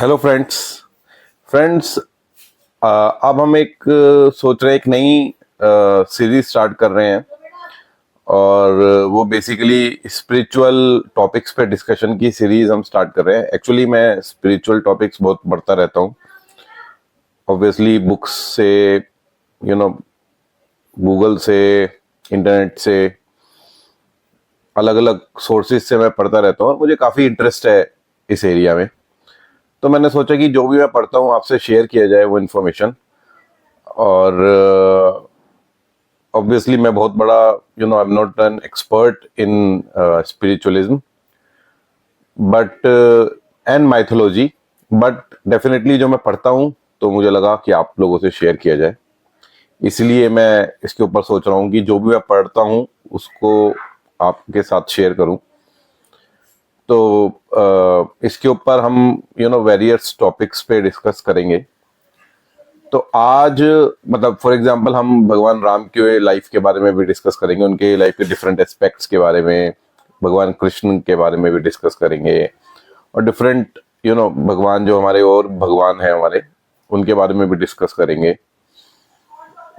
Hello friends. Friends, अब हम एक सोच रहे हैं, एक नई सीरीज स्टार्ट कर रहे हैं और वो बेसिकली स्पिरिचुअल टॉपिक्स पे डिस्कशन की सीरीज हम स्टार्ट कर रहे हैं। एक्चुअली मैं स्पिरिचुअल टॉपिक्स बहुत पढ़ता रहता हूँ, ऑब्वियसली बुक्स से, गूगल से, इंटरनेट से, अलग अलग सोर्सेज से मैं पढ़ता रहता हूँ और मुझे काफ़ी इंटरेस्ट है इस एरिया में। तो मैंने सोचा कि जो भी मैं पढ़ता हूँ आपसे शेयर किया जाए वो इन्फॉर्मेशन। और ऑब्वियसली मैं बहुत बड़ा I am not an expert in spiritualism but and mythology, but definitely जो मैं पढ़ता हूँ तो मुझे लगा कि आप लोगों से शेयर किया जाए, इसलिए मैं इसके ऊपर सोच रहा हूँ कि जो भी मैं पढ़ता हूँ उसको आपके साथ शेयर करूँ। तो इसके ऊपर हम वेरियस टॉपिक्स पे डिस्कस करेंगे। तो आज मतलब फॉर एग्जांपल हम भगवान राम के लाइफ के बारे में भी डिस्कस करेंगे, उनके लाइफ के डिफरेंट एस्पेक्ट्स के बारे में, भगवान कृष्ण के बारे में भी डिस्कस करेंगे और डिफरेंट भगवान जो हमारे और भगवान हैं हमारे, उनके बारे में भी डिस्कस करेंगे।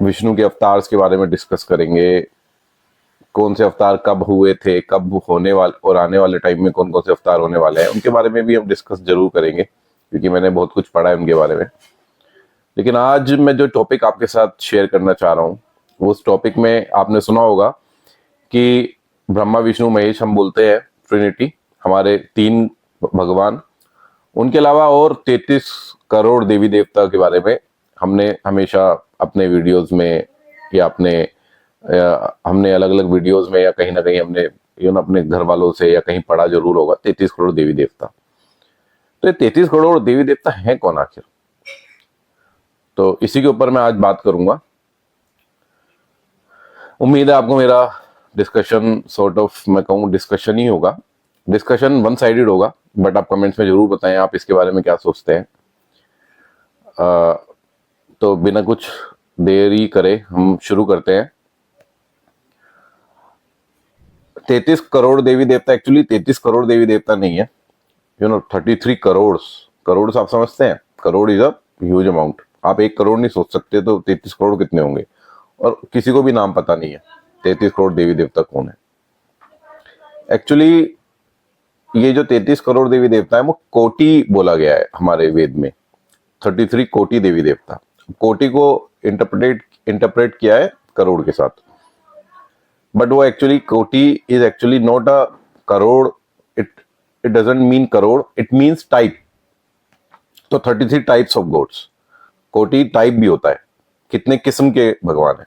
विष्णु के अवतार्स के बारे में डिस्कस करेंगे, कौन से अवतार कब हुए थे, कब होने वाले और आने वाले टाइम में कौन कौन से अवतार होने वाले हैं, उनके बारे में भी हम डिस्कस जरूर करेंगे क्योंकि मैंने बहुत कुछ पढ़ा है उनके बारे में। लेकिन आज मैं जो टॉपिक आपके साथ शेयर करना चाह रहा हूँ, उस टॉपिक में आपने सुना होगा कि ब्रह्मा विष्णु महेश हम बोलते हैं ट्रिनिटी, हमारे तीन भगवान। उनके अलावा और 33 करोड़ देवी देवता के बारे में हमने हमेशा अपने वीडियोस में या हमने अलग अलग वीडियोस में या कहीं ना कहीं हमने अपने घर वालों से या कहीं पढ़ा जरूर होगा 33 करोड़ देवी देवता। तो ये 33 करोड़ देवी देवता हैं कौन आखिर? तो इसी के ऊपर मैं आज बात करूंगा। उम्मीद है आपको मेरा डिस्कशन सॉर्ट ऑफ, मैं कहूँ डिस्कशन ही होगा, डिस्कशन वन साइडेड होगा, बट आप कमेंट्स में जरूर बताएं आप इसके बारे में क्या सोचते हैं। तो बिना कुछ देरी करे हम शुरू करते हैं। 33 करोड़ देवी देवता, एक्चुअली 33 करोड़ देवी देवता नहीं है, 33 करोड़। करोड़ आप समझते हैं, crore is a huge amount. आप 1 करोड़ नहीं सोच सकते तो 33 करोड़ कितने होंगे? और किसी को भी नाम पता नहीं है 33 करोड़ देवी देवता कौन है। एक्चुअली ये जो 33 करोड़ देवी देवता है वो कोटि बोला गया है हमारे वेद में, 33 कोटि देवी देवता। कोटि को इंटरप्रेट किया है करोड़ के साथ, बट वो actually koti is actually not a crore. It it doesn't mean crore, it means type. तो 33 टाइप्स ऑफ गॉड्स, कोटि टाइप भी होता है, कितने किस्म के भगवान है।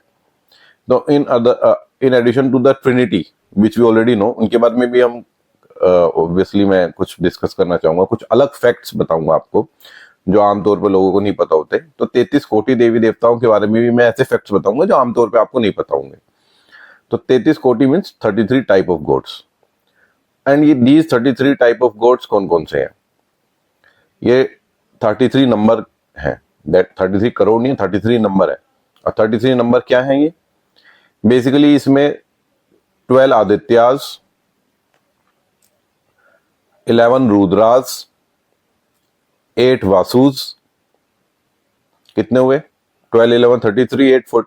तो in addition to the trinity which we already know, उनके बारे में भी हम ऑब्वियसली मैं कुछ डिस्कस करना चाहूंगा, कुछ अलग फैक्ट्स बताऊंगा आपको जो आमतौर पर लोगों को नहीं पता होते। तो 33 कोटि देवी देवताओं के बारे में भी मैं ऐसे फैक्ट्स बताऊंगा जो आमतौर पर आपको नहीं पता होंगे। तो 33 koti means 33 type of gods. And ये दीज 33 टाइप ऑफ गॉड्स कौन कौन से हैं? ये 33 नंबर है, दैट 33 करोड़ नहीं, 33 नंबर है। और 33 नंबर क्या है? ये बेसिकली इसमें 12 आदित्यास, 11 रुद्रास, 8 वासुस, कितने हुए? 12 11 33, 8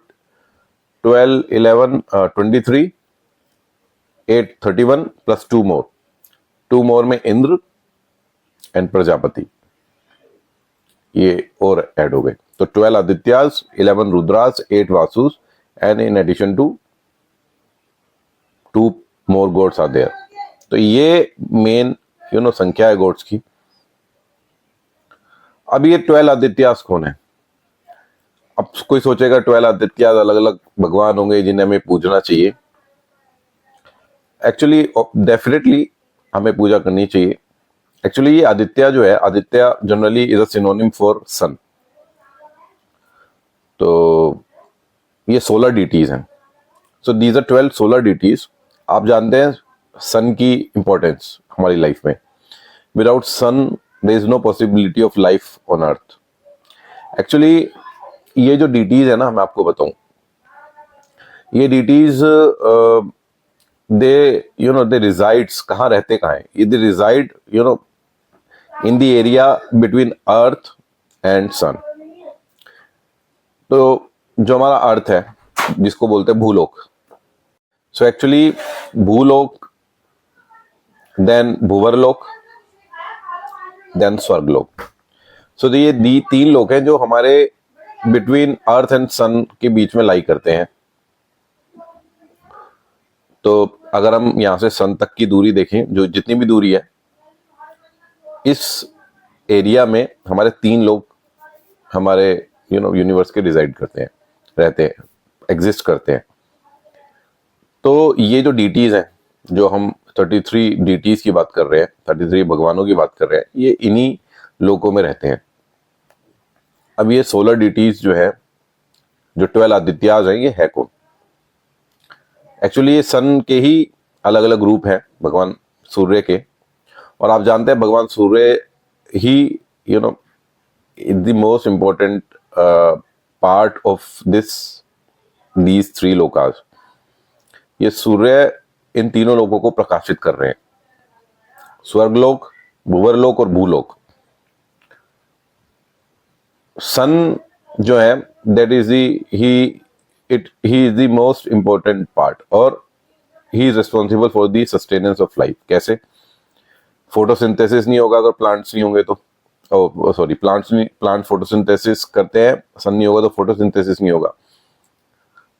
12 11 23, 8 31 प्लस 2 मोर, 2 मोर में इंद्र एंड प्रजापति, ये और ऐड हो गए। तो 12 Adityas, 11 Rudras, 8 Vasus and in addition to 2 more gods are there. तो ये मेन संख्या है गॉड्स की। अब ये 12 आदित्यास कौन है? अब कोई सोचेगा 12 आदित्यास अलग अलग भगवान होंगे जिन्हें हमें पूजना चाहिए। एक्चुअली डेफिनेटली हमें पूजा करनी चाहिए। एक्चुअली ये आदित्य जो है, Aditya generally is a synonym for sun. तो ये 16 डीटीज हैं। So these are 12 solar deities. आप जानते हैं सन की इंपॉर्टेंस हमारी लाइफ में। Without sun there is no possibility of life on earth. Actually ये जो डीटीज है ना, मैं आपको बताऊं, ये डीटीज दे दे रिजाइड्स, कहाँ रहते कहाँ है? ये they reside in the area between earth and sun. तो जो हमारा अर्थ है जिसको बोलते हैं Bhulok, so actually Bhulok, then Bhuvarlok, then Swarglok. So ये तीन लोक हैं जो हमारे बिटवीन अर्थ एंड सन के बीच में लाई करते हैं। तो अगर हम यहां से सन तक की दूरी देखें, जो जितनी भी दूरी है, इस एरिया में हमारे तीन लोग हमारे यूनिवर्स के रिजाइड करते हैं, रहते हैं, एग्जिस्ट करते हैं। तो ये जो डीटीज हैं, जो हम 33 डीटीज की बात कर रहे हैं, 33 भगवानों की बात कर रहे हैं, ये इन्हीं लोकों में रहते हैं। अब ये 16 डीटीज जो है, जो 12 आदित्याज हैं, ये है कौन? एक्चुअली ये सन के ही अलग अलग रूप हैं, भगवान सूर्य के। और आप जानते हैं भगवान सूर्य ही the most important part of these 3 लोकास। ये सूर्य इन तीनों लोगों को प्रकाशित कर रहे हैं, स्वर्गलोक, भूवरलोक और भूलोक। सन जो है, that is he is the most important part, और he is responsible for the sustenance of life. कैसे? फोटोसिंथेसिस नहीं होगा अगर प्लांट्स नहीं होंगे तो, प्लांट्स फोटोसिंथेसिस करते हैं, सन नहीं होगा तो फोटोसिंथेसिस नहीं होगा।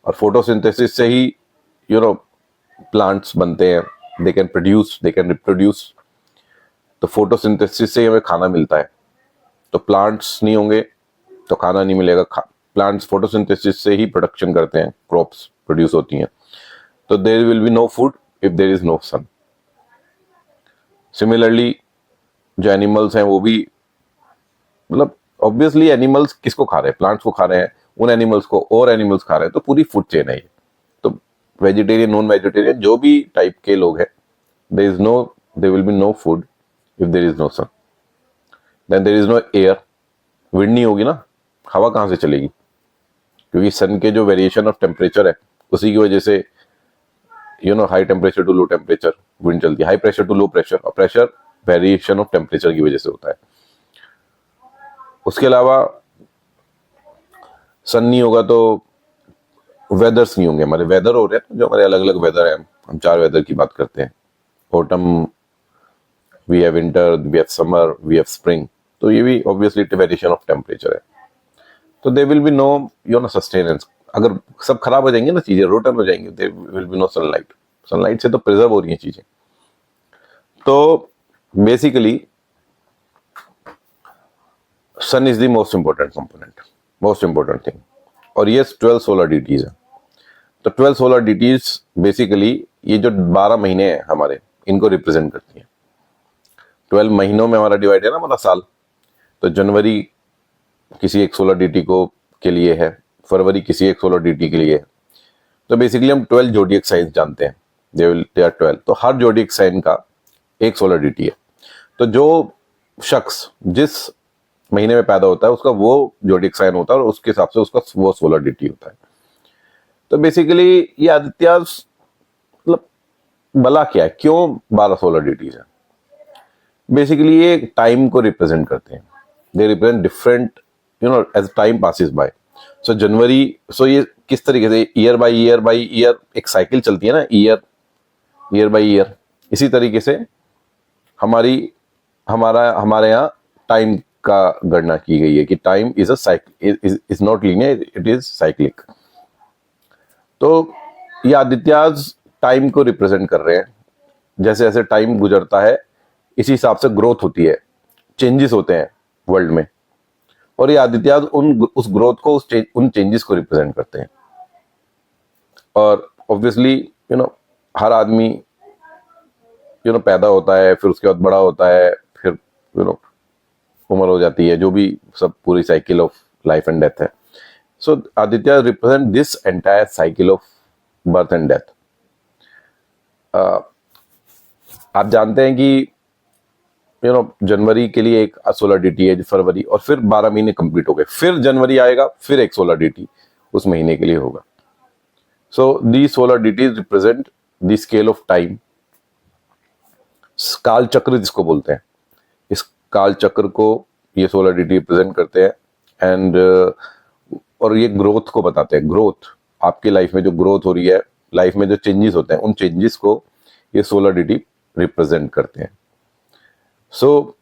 और फोटोसिंथेसिस से ही प्लांट्स बनते हैं, they can produce, they can reproduce. तो फोटोसिंथेसिस से हमें खाना मिलता है। तो प्लांट्स नहीं होंगे तो खाना नहीं मिलेगा। प्लांट्स फोटोसिंथेसिस से ही प्रोडक्शन करते हैं, क्रॉप्स प्रोड्यूस होती हैं। तो there will be no food if there is no sun. Similarly जो एनिमल्स हैं वो भी, मतलब ऑब्वियसली एनिमल्स किसको खा रहे हैं? प्लांट्स को खा रहे हैं, उन एनिमल्स को और एनिमल्स खा रहे हैं। तो पूरी फूड चेन है ये। तो वेजिटेरियन, नॉन वेजिटेरियन, जो भी टाइप के लोग हैं, there will be no food if there is no sun. Then there is no air, wind नहीं होगी ना, हवा कहाँ से चलेगी? क्योंकि सन के जो वेरिएशन ऑफ टेम्परेचर है, उसी की वजह से high temperature to low temperature wind चलती है, high pressure to low pressure, और प्रेशर वेरिएशन ऑफ टेम्परेचर की वजह से होता है। उसके अलावा सन नहीं होगा तो वेदर्स नहीं होंगे, हमारे वेदर हो रहे हैं, जो हमारे अलग अलग वेदर हैं। हम 4 वेदर की बात करते हैं, autumn, we have winter, we have summer, we have spring. तो ये भी ऑब्वियसली वेरिएशन ऑफ टेम्परेचर है। तो there will be no sustenance. अगर सब खराब हो जाएंगे ना, चीजें रोटन हो जाएंगी, there will be no sunlight. Sunlight से तो प्रिजर्व हो रही हैं चीजें। तो basically sun is the most important component, most important thing. और ये 12 सोलर डीटीज है। तो 12 सोलर डीटीज बेसिकली ये जो 12 महीने हैं हमारे, इनको रिप्रेजेंट करती हैं। 12 महीनों में हमारा डिवाइड है ना हमारा साल। तो जनवरी किसी एक सोलर डीटी को के लिए है, फरवरी किसी एक सोलर डीटी के लिए है। तो बेसिकली हम 12 जोडियक साइंस जानते हैं, दे आर 12। तो हर जोडियक साइन का एक सोलर डीटी है। तो जो शख्स जिस महीने में पैदा होता है उसका वो जोडियक साइन होता है, और उसके हिसाब से उसका वो सोलर डीटी होता है। तो बेसिकली ये आदित्याज, मतलब भला क्या है, क्यों 12 सोलर डीटीज है? बेसिकली ये टाइम को रिप्रेजेंट करते हैं। They represent different as time passes by. So जनवरी, सो ये किस तरीके से ईयर बाय ईयर एक साइकिल चलती है ना, ईयर बाय ईयर। इसी तरीके से हमारे यहाँ टाइम का गणना की गई है कि time is a cycle, is not linear, it is cyclic. तो ये आदित्याज टाइम को रिप्रेजेंट कर रहे हैं। जैसे जैसे टाइम गुजरता है, इसी हिसाब से ग्रोथ होती है, चेंजेस होते हैं वर्ल्ड में। और ये आदित्याज उस ग्रोथ को, उन चेंजेस को रिप्रेजेंट करते हैं। और ऑब्वियसली हर आदमी पैदा होता है, फिर उसके बाद बड़ा होता है, फिर उम्र हो जाती है, जो भी सब पूरी cycle of life and death है। So Aditya represent this entire cycle of birth and death. आप जानते हैं कि जनवरी के लिए एक सोलर डीटी है, फरवरी, और फिर 12 महीने कंप्लीट हो गए, फिर जनवरी आएगा, फिर एक सोलर डीटी उस महीने के लिए होगा। So the solar deities represent the scale of time, काल चक्र जिसको बोलते हैं। इस काल चक्र को ये सोलर डीटी रिप्रेजेंट करते हैं। एंड और ये ग्रोथ को बताते हैं। ग्रोथ, आपकी लाइफ में जो ग्रोथ हो रही है, लाइफ में जो चेंजेस होते हैं, उन चेंजेस को ये सोलर डीटी रिप्रेजेंट करते हैं। सो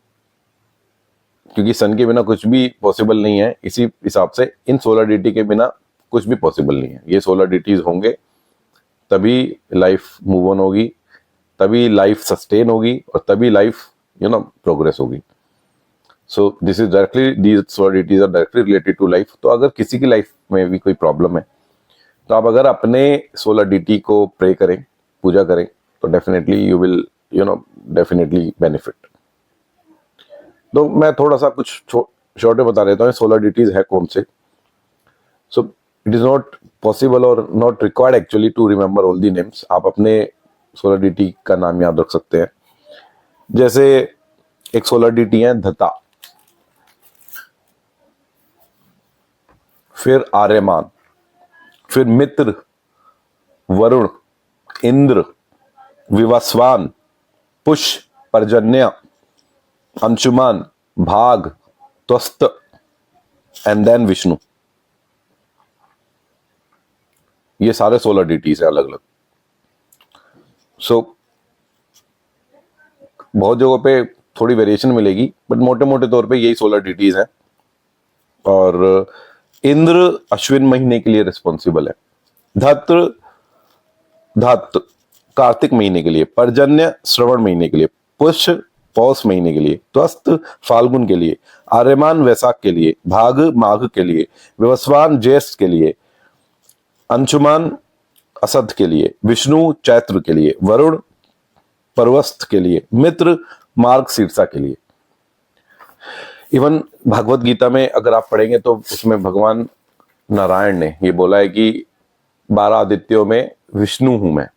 क्योंकि सन के बिना कुछ भी पॉसिबल नहीं है, इसी हिसाब से इन सोलर डीटी के बिना कुछ भी पॉसिबल नहीं है। ये सोलर डीटीज होंगे तभी लाइफ मूव ऑन होगी, तभी लाइफ सस्टेन होगी, और तभी लाइफ प्रोग्रेस होगी। So this is directly, these solar deities are directly related to life. तो अगर किसी की लाइफ में भी कोई प्रॉब्लम है, तो आप अगर अपने सोलर डीटी को प्रे करें, पूजा करें, तो definitely you will definitely benefit. तो मैं थोड़ा सा कुछ शॉर्ट में बता देता हूँ सोलर डीटीज है कौन से। So it is not possible और not required actually to remember all the names. आप अपने सोलर डीटी का नाम याद रख सकते हैं। जैसे एक सोलर डीटी है धता, फिर आर्यमान, फिर मित्र, वरुण, इंद्र, विवस्वान, पुष, पर्जन्य, अंशुमान, भाग, त्वस्त, एंड देन विष्णु। ये सारे सोलर डीटीज हैं अलग अलग। सो बहुत जगहों पे थोड़ी वेरिएशन मिलेगी, बट मोटे मोटे तौर पे यही सोलर डीटीज हैं। और इंद्र अश्विन महीने के लिए रिस्पॉन्सिबल है, धत्र धत कार्तिक महीने के लिए, पर्जन्य श्रवण महीने के लिए, पुष्य पौष महीने के लिए, त्वस्त फाल्गुन के लिए, आर्यमान वैशाख के लिए, भाग माघ के लिए, विवस्वान ज्येष्ठ के लिए, अंशुमान असद के लिए, विष्णु चैत्र के लिए, वरुण परवस्त के लिए, मित्र मार्ग शीर्षा के लिए। इवन भगवत गीता में अगर आप पढ़ेंगे तो उसमें भगवान नारायण ने ये बोला है कि 12 आदित्यों में विष्णु हूं मैं,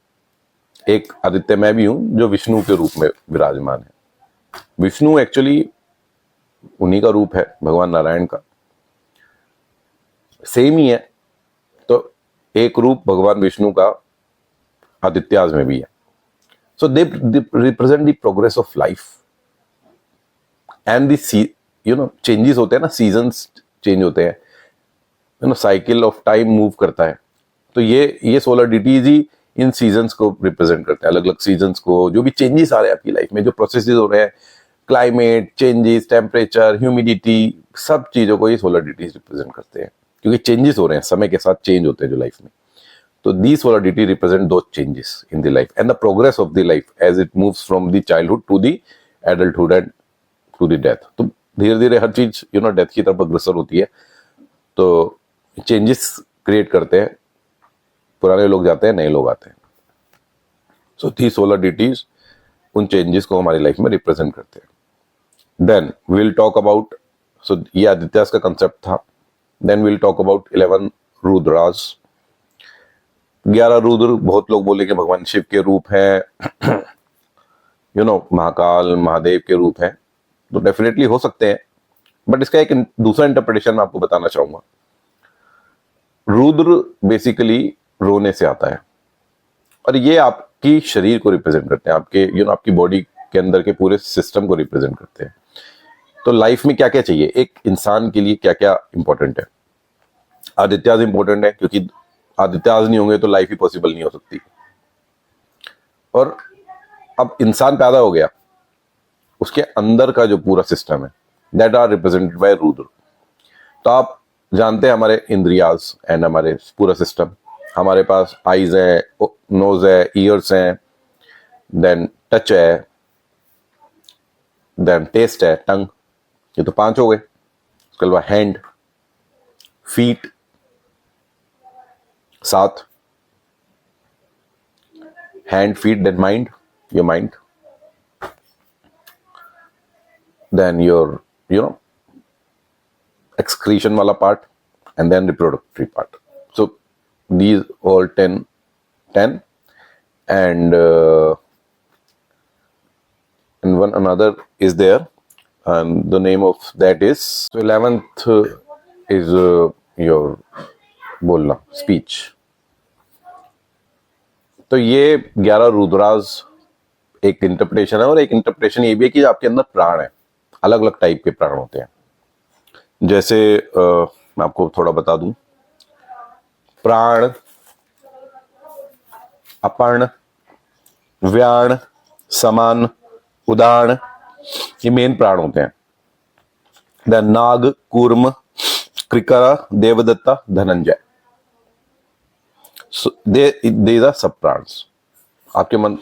एक आदित्य मैं भी हूं जो विष्णु के रूप में विराजमान है। विष्णु एक्चुअली उन्हीं का रूप है, भगवान नारायण का सेम ही है। तो एक रूप भगवान विष्णु का आदित्याज में भी है। So they represent the progress of life and the changes होते हैं ना, सीजन्स चेंज होते हैं, साइकिल ऑफ टाइम मूव करता है। तो ये सोलर डीटीज ही इन सीजन्स को रिप्रेजेंट करते हैं, अलग अलग सीजन्स को, जो भी चेंजेस आ रहे हैं आपकी लाइफ में, जो प्रोसेसेस हो रहे हैं, क्लाइमेट चेंजेस, टेम्परेचर, ह्यूमिडिटी, सब चीजों को ये सोलर डीटीज रिप्रेजेंट करते हैं, क्योंकि चेंजेस हो रहे हैं, समय के साथ चेंज होते हैं जो लाइफ में। तो the solar deity represent the changes in the life and the progress of the life as it moves from the childhood to the adulthood and to the death. तो धीरे धीरे हर चीज डेथ की तरफ अग्रसर होती है, तो चेंजेस क्रिएट करते हैं, पुराने लोग जाते हैं, नए लोग आते हैं। सो दी सोलर डीटीज उन चेंजेस को हमारी लाइफ में रिप्रेजेंट करते हैं। Then will talk about, so ये आदित्यास का कंसेप्ट था। Then will talk about 11 Rudras. 11 Rudra, बहुत लोग बोले कि भगवान शिव के रूप है, महाकाल महादेव के रूप है, तो डेफिनेटली हो सकते हैं, बट इसका एक दूसरा इंटरप्रिटेशन मैं आपको बताना चाहूंगा। रुद्र बेसिकली रोने से आता है, और ये आपकी शरीर को रिप्रेजेंट करते हैं, आपके आपकी बॉडी के अंदर के पूरे सिस्टम को रिप्रेजेंट करते हैं। तो लाइफ में क्या क्या चाहिए, एक इंसान के लिए क्या क्या इंपॉर्टेंट है। आदित्याज इंपॉर्टेंट है, क्योंकि आदित्याज नहीं होंगे तो लाइफ ही पॉसिबल नहीं हो सकती। और अब इंसान पैदा हो गया, उसके अंदर का जो पूरा सिस्टम है, that are represented by Rudra. तो आप जानते हैं हमारे इंद्रियाज एंड हमारे पूरा सिस्टम, हमारे पास आईज है, नोज है, ईयर्स हैं, देन टच है, देन टेस्ट है, टंग, ये तो 5 हो गए। उसके अलावा hand, feet 7, hand, feet, then mind, your mind, then your excretion wala part, and then reproductory part. So these all 10 and one another is there, and the name of that is, so 11th is your बोलना, speech. तो ये 11 रुद्राज एक interpretation है, और एक interpretation ये भी है कि आपके अंदर प्राण है, अलग अलग टाइप के प्राण होते हैं। जैसे मैं आपको थोड़ा बता दूं, प्राण, अपान, व्यान, समान, उदान, ये मेन प्राण होते हैं। Then Naga, Kurma, Krikara, Devadatta, Dhananjaya, they are सब प्राण्स। आपके मन,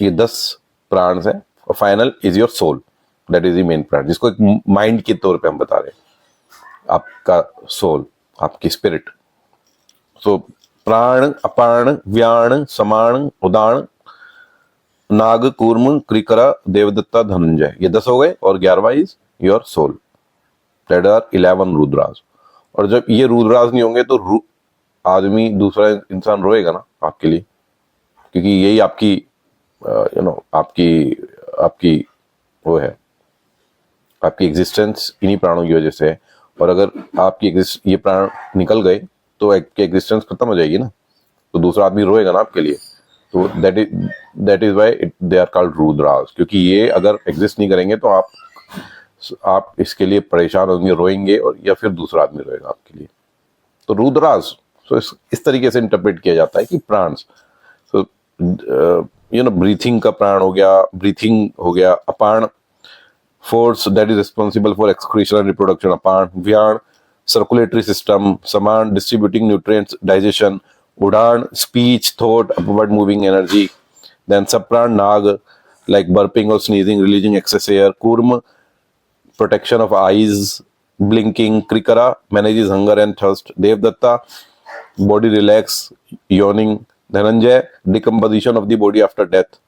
ये 10 प्राण हैं, और final is your soul, that is the main prana, जिसको एक माइंड के तौर पे हम बता रहे हैं, आपका सोल, आपकी स्पिरिट। सो प्राण, अपान, व्यान, समान, उदान, नाग, कूर्म, कृकरा, देवदत्ता, धनंजय, ये 10 हो गए, और 11वां is your soul, that are 11 Rudras. और जब ये रुद्रास नहीं होंगे तो आदमी, दूसरा इंसान रोएगा ना आपके लिए, क्योंकि यही आपकी आपकी आपकी वो है, आपकी एग्जिस्टेंस इन्हीं प्राणों की वजह से है। और अगर आपकी ये प्राण निकल गए तो आपकी एग्जिस्टेंस खत्म हो जाएगी ना, तो दूसरा आदमी रोएगा ना आपके लिए। तो that is why they are called Rudras, क्योंकि ये अगर एग्जिस्ट नहीं करेंगे तो आप इसके लिए परेशान होंगे, रोएंगे, और या फिर दूसरा आदमी रोएगा आपके लिए। तो रुद्रास, तो इस तरीके से इंटरप्रेट किया जाता है कि प्राण, तो ब्रीथिंग का प्राण हो गया, ब्रीथिंग हो गया। Apana, force that is responsible for excretion and reproduction, Apana. Vyana, circulatory system. Samana, distributing nutrients, digestion. Udana, speech, thought, upward moving energy. Then सप्राण, Naga, like burping or sneezing, releasing excess air. Kurm, protection of eyes, blinking. Krikara, manages hunger and thirst. Devdatta, body relax, yawning. Dhananjay, decomposition of the body after death.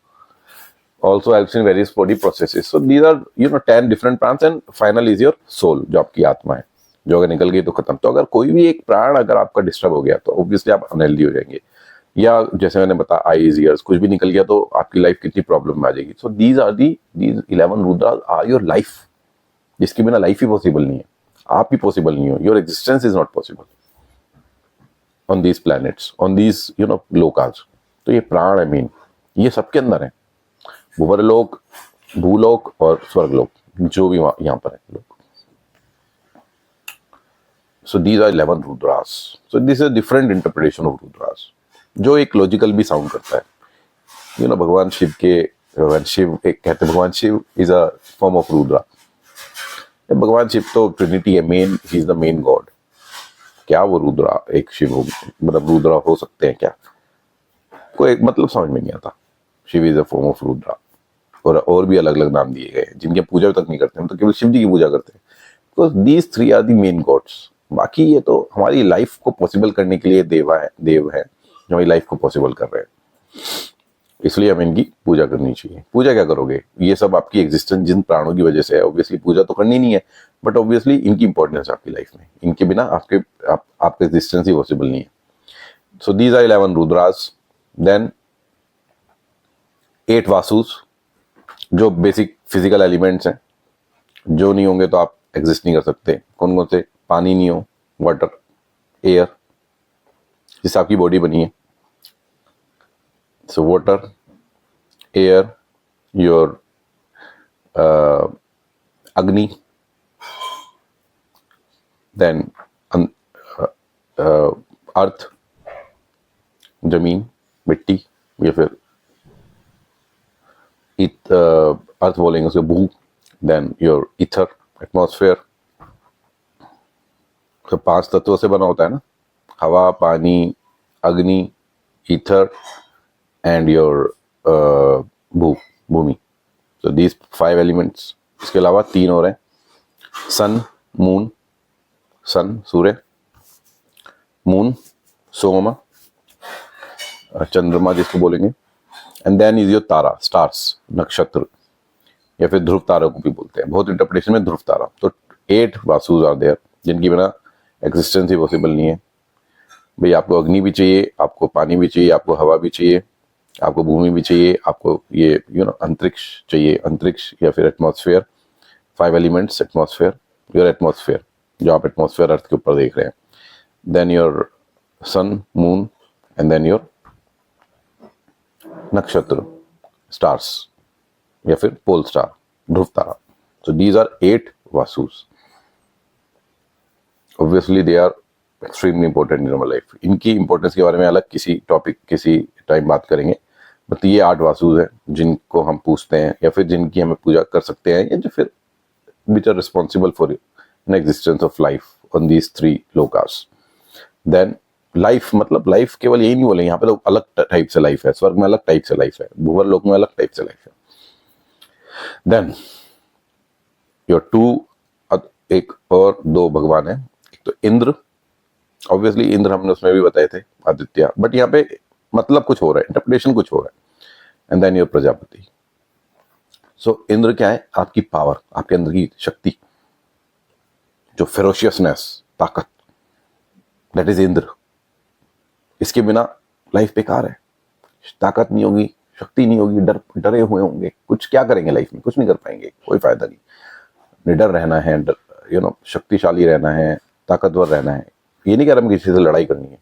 Also helps in various body processes. So these are 10 different prans, and final is your soul, जो आपकी आत्मा है, जो अगर निकल गई तो खत्म। तो अगर कोई भी एक प्राण अगर आपका डिस्टर्ब हो गया तो ऑब्वियसली आप अनहेल्दी हो जाएंगे, या जैसे मैंने बताया आईज, ईयर्स, कुछ भी निकल गया तो आपकी लाइफ कितनी प्रॉब्लम में आ जाएगी। So these 11 Rudras are your life, जिसके बिना लाइफ ही पॉसिबल नहीं है, आप ही पॉसिबल नहीं हो, your existence is not possible on these planets, on these Lucas. तो ये प्राण है मेन, ये सबके अंदर है, भूवरलोक, भूलोक और स्वर्गलोक, जो भी यहाँ पर है लोग। So these are 11 Rudras. So this is different interpretation of Rudras, जो एक लॉजिकल भी साउंड करता है। भगवान शिव एक कहते हैं Bhagwan Shiva is a form of Rudra. भगवान शिव तो ट्रिनिटी है, main, he is the main god. क्या वो रुद्रा एक शिव हो, मतलब रुद्रा हो सकते हैं क्या? कोई मतलब समझ में नहीं आता। Shiva is a form of Rudra, और भी अलग अलग नाम दिए गए जिनकी पूजा तक नहीं करते, हम तो केवल शिव जी की पूजा करते हैं। तो these 3 are the main gods. बाकी ये तो हमारी लाइफ को पॉसिबल करने के लिए देव है, जो हमारी लाइफ को पॉसिबल कर रहे हैं, इसलिए हमें इनकी पूजा करनी चाहिए। पूजा क्या करोगे? ये सब आपकी एग्जिस्टेंस जिन प्राणों की वजह से है, ऑब्वियसली पूजा तो करनी नहीं है, बट ऑब्वियसली इनकी इंपॉर्टेंस है आपकी लाइफ में, इनके बिना आपका एग्जिस्टेंस ही पॉसिबल नहीं है। So these are 11 Rudras. Then 8 Vasus, जो बेसिक फिजिकल एलिमेंट्स हैं, जो नहीं होंगे तो आप एग्जिस्ट नहीं कर सकते। कौन कौन से? पानी नहीं हो, वाटर, एयर, जिससे आपकी बॉडी बनी है। So water, air, your Agni, then अर्थ, जमीन, मिट्टी, या फिर अर्थ बोलेंगे उसको भू, देन योर ईथर, एटमॉस्फेयर। तो 5 तत्वों से बना होता है ना, हवा, पानी, अग्नि, ईथर एंड योर भूमि। तो दीज 5 एलिमेंट्स। इसके अलावा 3 और हैं, sun, moon, sun Surya, moon Soma, चंद्रमा जिसको बोलेंगे, and then is your tara, stars, nakshatra, या फिर ध्रुव तारा को भी बोलते हैं, बहुत इंटरप्रिटेशन में ध्रुव तारा। तो 8 वासुस आर देयर, जिनकी बिना एग्जिस्टेंस ही पॉसिबल नहीं है। भाई आपको अग्नि भी चाहिए, आपको पानी भी चाहिए, आपको हवा भी चाहिए, आपको भूमि भी चाहिए, आपको ये अंतरिक्ष चाहिए, अंतरिक्ष या फिर atmosphere. 5 elements, atmosphere, your atmosphere, जो आप एटमॉस्फेयर अर्थ के ऊपर देख रहे हैं, then your sun, moon, and then your nakshatra, stars, या फिर pole star, Dhruv Tara. So these are 8 Vasus. Obviously they are extremely important in our life. इनकी इंपॉर्टेंस के बारे में अलग किसी टॉपिक किसी टाइम बात करेंगे, बट ये 8 वासुज हैं जिनको हम पूछते हैं या फिर जिनकी हमें पूजा कर सकते हैं, या जो फिर which are responsible for an existence of life on these 3 lokas. Then life मतलब लाइफ केवल यही नहीं बोले, यहाँ पे तो अलग टाइप से लाइफ है, स्वर्ग में अलग टाइप से लाइफ है, भूवर लोक में अलग टाइप से लाइफ है. देन योर 2 एक और 2 भगवान है. एक तो इंद्र, ऑब्वियसली इंद्र हमने उसमें भी बताए थे, आदित्य, बट यहाँ पे मतलब कुछ हो रहा है, इंटरप्रिटेशन कुछ हो रहा है. And then your Prajapati. So Indra क्या है? आपकी पावर, आपके अंदर की शक्ति, जो फेरोशियसनेस, ताकत, दैट इज इंद्र. इसके बिना लाइफ बेकार है. ताकत नहीं होगी, शक्ति नहीं होगी, डरे हुए होंगे, कुछ क्या करेंगे लाइफ में? कुछ नहीं कर पाएंगे, कोई फायदा नहीं. निडर रहना है, शक्तिशाली रहना है, ताकतवर रहना है. ये नहीं कह रहा हम किसी से लड़ाई करनी है,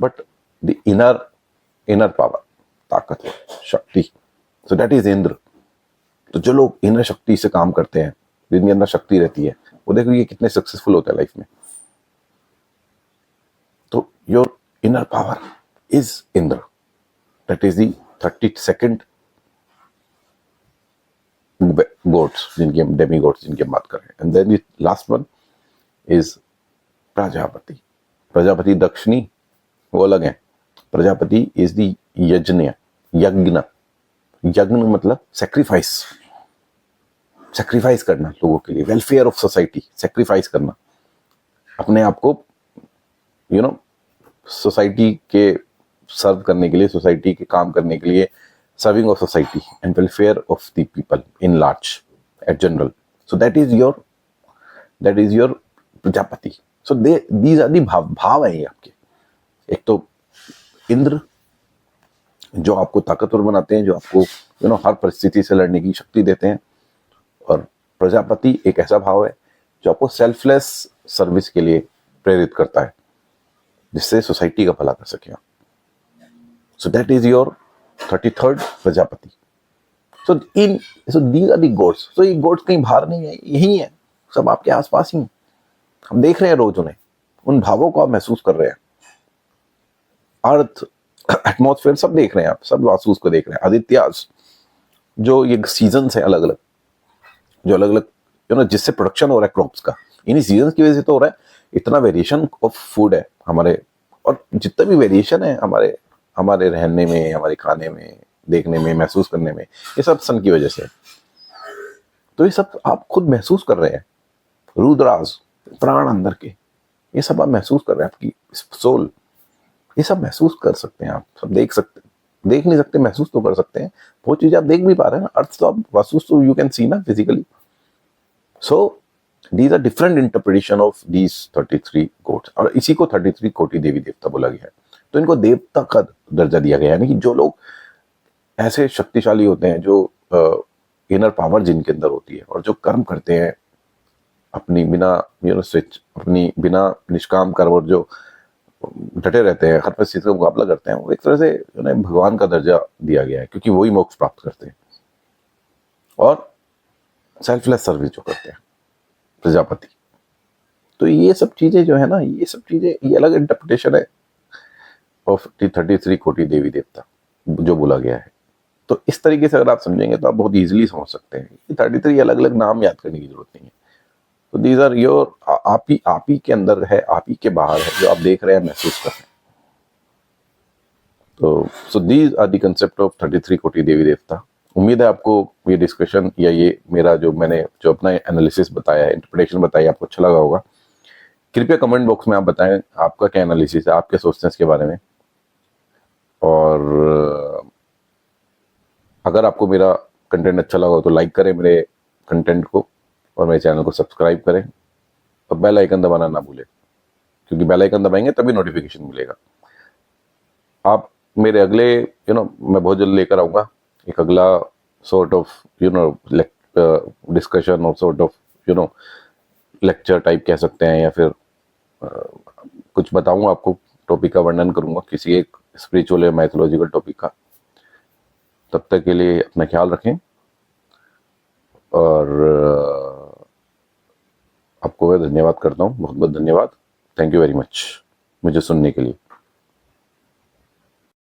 बट द इनर पावर, ताकत, शक्ति. सो दैट इज इंद्र. तो जो लोग इनर शक्ति से काम करते हैं, जिनके अंदर शक्ति रहती है, वो देखो ये कितने सक्सेसफुल होते हैं लाइफ में. तो your inner power is Indra. That is the 32nd gods, जिनकी हम डेमी गोड्स जिनकी हम बात कर रहे हैं. And then the last one is Prajapati. Prajapati दक्षिणी वो अलग है. प्रजापति इज द यज्ञ. यज्ञ मतलब सैक्रिफाइस करना लोगों के लिए, वेलफेयर ऑफ सोसाइटी, सैक्रिफाइस करना अपने आप को, सोसाइटी के सर्व करने के लिए, सोसाइटी के काम करने के लिए, serving of society and welfare of the people in large at general. So that is your Prajapati. So these are the भाव है ये आपके. एक तो इंद्र जो आपको ताकतवर बनाते हैं, जो आपको हर परिस्थिति से लड़ने की शक्ति देते हैं. और प्रजापति एक ऐसा भाव है जो आपको सेल्फलेस सर्विस के लिए प्रेरित करता है, जिससे सोसाइटी का भला कर सके. So that is your 33rd Prajapati. So these are the gods. So ये गॉड्स कहीं बाहर नहीं है, यही है, सब आपके आसपास ही. हम देख रहे हैं रोज उन्हें, उन भावों को आप महसूस कर रहे हैं. अर्थ, एटमॉस्फेयर सब देख रहे हैं आप, सब वासूस को देख रहे हैं. आदित्यास, जो ये सीजन है अलग अलग, जो अलग अलग जिससे प्रोडक्शन हो रहा है क्रॉप्स का, इन्हीं सीजन की वजह से तो हो रहा है. इतना वेरिएशन ऑफ फूड है हमारे, और जितना भी वेरिएशन है हमारे रहने में, हमारे खाने में, देखने में, महसूस करने में, ये सब सन की वजह से. तो ये सब आप खुद महसूस कर रहे हैं. रुद्राज, प्राण अंदर के, ये सब आप महसूस कर रहे हैं. आपकी सोल, ये सब महसूस कर सकते हैं आप, सब देख नहीं सकते, महसूस तो कर सकते हैं. वो चीजें आप देख भी पा रहे हैं. अर्थ तो आप महसूस तो यू कैन सी ना physically. So these are different interpretation of these 33 gods. और इसी को 33 कोटि देवी देवता बोला गया है. तो इनको देवता का दर्जा दिया गया है, यानी कि जो लोग ऐसे शक्तिशाली होते हैं, जो इनर पावर जिनके अंदर होती है, और जो कर्म करते हैं अपनी बिना निष्काम कर्म, और जो डटे रहते हैं, हर परिस्थिति का मुकाबला करते हैं, वो एक तरह से उन्हें भगवान का दर्जा दिया गया है, क्योंकि वही मोक्ष प्राप्त करते हैं. और सेल्फलेस सर्विस जो करते हैं प्रजापति. तो ये सब चीजें जो है ना, ये सब चीजें, ये अलग इंटरप्रिटेशन है ऑफ 33 कोटि देवी देवता जो बोला गया है. तो इस तरीके से अगर आप समझेंगे तो आप बहुत इजीली समझ सकते हैं. 33 अलग अलग नाम याद करने की जरूरत नहीं है. तो दीज आर योर, आप ही के अंदर है, आप ही के बाहर है, जो आप देख रहे हैं, महसूस कर रहे हैं. तो so these are the concept of 33 koti देवी देवता. उम्मीद है आपको ये डिस्कशन या ये मेरा मैंने अपना एनालिसिस बताया, इंटरप्रिटेशन बताई, आपको अच्छा लगा होगा. कृपया कमेंट बॉक्स में आप बताएं आपका क्या एनालिसिस है, आप क्या सोचते हैं इसके बारे में. और अगर आपको मेरा कंटेंट अच्छा लगा हो तो लाइक करें मेरे कंटेंट को, और मेरे चैनल को सब्सक्राइब करें, और बेल आइकन दबाना ना भूलें, क्योंकि बेल आइकन दबाएंगे तभी नोटिफिकेशन मिलेगा. आप मेरे अगले मैं बहुत जल्द लेकर आऊँगा एक अगला सॉर्ट ऑफ डिस्कशन, और सॉर्ट ऑफ लेक्चर टाइप कह सकते हैं, या फिर कुछ बताऊंगा आपको, टॉपिक का वर्णन करूंगा किसी एक स्पिरिचुअल या माइथोलॉजिकल टॉपिक का. तब तक के लिए अपना ख्याल रखें, और आपको मैं धन्यवाद करता हूँ, बहुत बहुत धन्यवाद। थैंक यू वेरी मच मुझे सुनने के लिए।